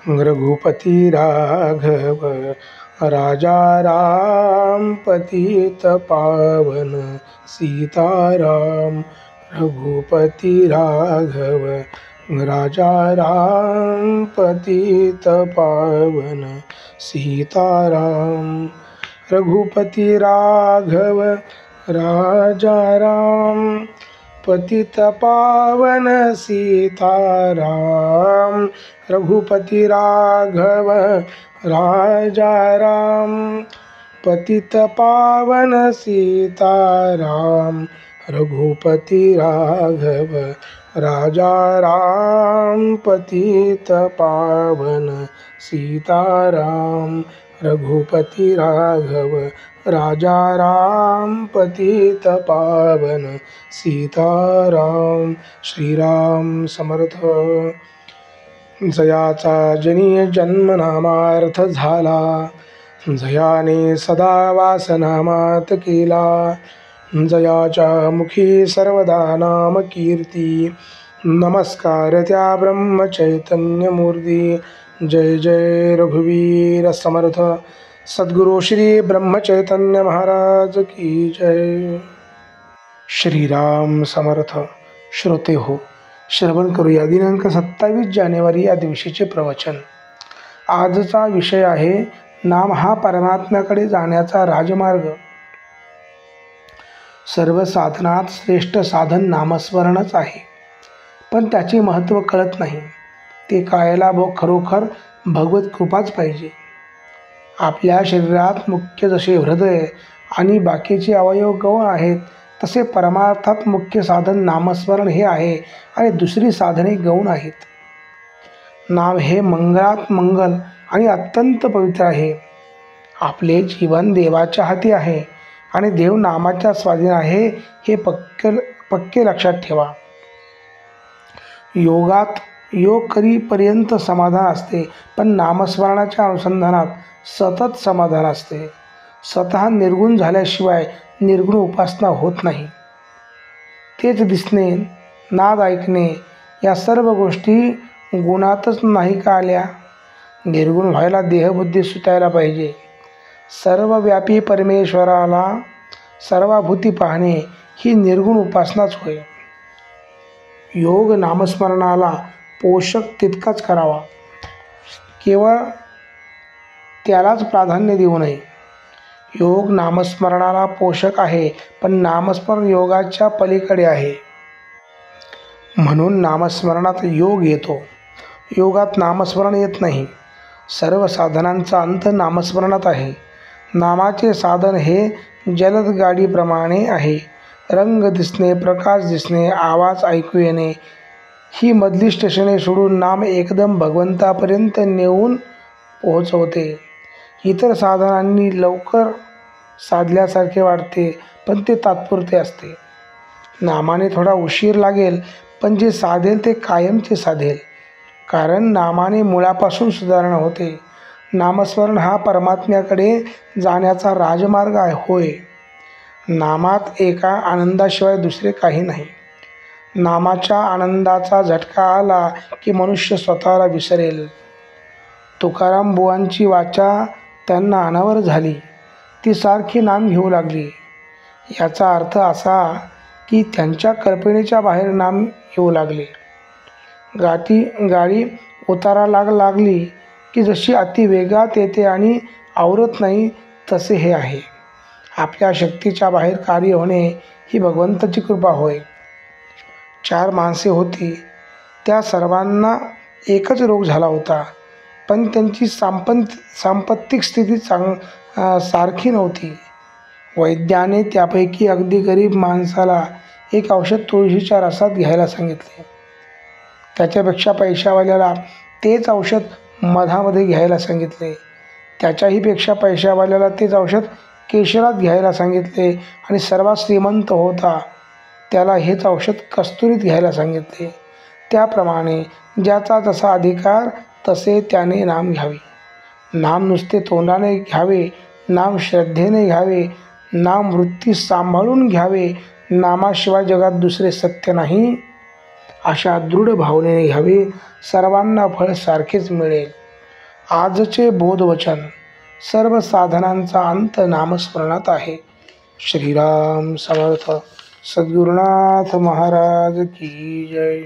रघुपति राघव राजा राम पतित पावन सीताराम। रघुपति राघव राजा राम पतित पावन सीताराम। रघुपति राघव राजा राम पतित पावन सीताराम। रघुपति राघव राजा राम पतित पावन सीताराम। रघुपति राघव राजा राम पतित पावन सीताराम। रघुपति राघव राजा राम पतित पावन सीताराम। श्रीराम समर्थ। जयाचा जनी जन्म नामार्थ झाला, जयाने सदा वासनामात केला। जयाच्या मुखी सर्वदा नाम कीर्ती, नमस्कार त्या ब्रह्म चैतन्य मूर्ती। जय जय रघुवीर समर्थ सद्गुरु श्री ब्रह्म चैतन्य महाराज की जय। श्रीराम समर्थ। श्रोते हो, श्रवण करूया दिनांक 27 जानेवारी या दिवशीचे प्रवचन। आजचा विषय आहे नाम हा परमात्म्याकडे जाण्याचा राजमार्ग। सर्व साधनात श्रेष्ठ साधन नामस्मरणच आहे, पण त्याचे महत्त्व कळत नाही। ते कळायला खरोखर भगवत कृपाच पाहिजे। आपल्या शरीरात मुख्य जसे हृदय आणि बाकीचे अवयव गौण आहेत, तसे परमार्थात मुख्य साधन नामस्मरण हे आहे आणि दुसरी साधने गौण आहेत। नाम हे मंगलात मंगल आणि अत्यंत पवित्र आहे। आपले जीवन देवाच्या हाती आहे आणि देव नामाच्या स्वाधीन आहे, हे पक्के लक्षात ठेवा। योगात योग करीपर्यंत समाधान असते, पण नामस्मरणाच्या अनुसंधानात सतत समाधान असते। स्वतः निर्गुण झाल्याशिवाय निर्गुण उपासना होत नाही। तेच दिसणे, नाद ऐकणे या सर्व गोष्टी गुणातच नाही का आल्या? निर्गुण व्हायला देहबुद्धी सुटायला पाहिजे। सर्वव्यापी परमेश्वराला सर्वाभूती पाहणे ही निर्गुण उपासनाच होय। योग नामस्मरणाला पोषक तितकाच करावा, केवळ त्यालाच प्राधान्य देऊ नये। योग नामस्मरणाला पोषक आहे, पण नामस्मरण योगाच्या पलीकडे आहे। म्हणून नामस्मरणात योग येतो, योगात नामस्मरण येत नाही। सर्व साधनांचा अंत नामस्मरणात आहे। नामाचे साधन हे जलद गाडीप्रमाणे आहे। रंग दिसणे, प्रकाश दिसणे, आवाज ऐकू येणे ही मधली स्टेशने सोडून नाम एकदम भगवंतापर्यंत नेऊन पोहोचवते। इतर साधनांनी लवकर साधल्यासारखे वाटते, पण ते तात्पुरते असते। नामाने थोडा उशीर लागेल, पण जे साधेल ते कायमचे साधेल, कारण नामाने मुळापासून सुधारणा होते। नामस्मरण हा परमात्म्याकडे जाण्याचा राजमार्ग होय। नामात एका आनंदाशिवाय दुसरे काही नाही। नामाच्या आनंदाचा झटका आला की मनुष्य स्वतःला विसरेल। तुकाराम बुवांची वाचा त्यांना अनावर झाली, ती सारखी नाम घेऊ लागली। याचा अर्थ असा की त्यांच्या कल्पनेच्या बाहेर नाम येऊ लागले। गाडी उतारा लागली की जशी अतिवेगात येते आणि आवरत नाही, तसे हे आहे। आपल्या शक्तीच्या बाहेर कार्य होणे ही भगवंताची कृपा होय। 4 माणसे होती, त्या सर्वांना एकच रोग झाला होता, पण त्यांची सांपत्तिक स्थिती सारखी नव्हती। वैद्याने त्यापैकी अगदी गरीब माणसाला एक औषध तुळशीच्या रसात घ्यायला सांगितले। त्याच्यापेक्षा पैशावाल्याला तेच औषध मधामध्ये घ्यायला सांगितले। त्याच्याही पेक्षा पैशावाल्याला तेच औषध केशरात घ्यायला सांगितले आणि सर्वात श्रीमंत होता त्याला हेच औषध कस्तुरीत घ्यायला सांगितले। त्याप्रमाणे ज्याचा जसा अधिकार तसे त्याने नाम घ्यावे। नाम नुसते तोंडाने घ्यावे, नाम श्रद्धेने घ्यावे, नाम वृत्ती सांभाळून घ्यावे। नामाशिवाय जगात दुसरे सत्य नाही। अशा दृढ भावनेने घ्यावे, सर्वांना फळ सारखेच मिळेल. आजचे बोधवचन. सर्व साधनांचा अंत नामस्मरणात आहे. श्रीराम समर्थ. सद्गुरुनाथ महाराज की जय.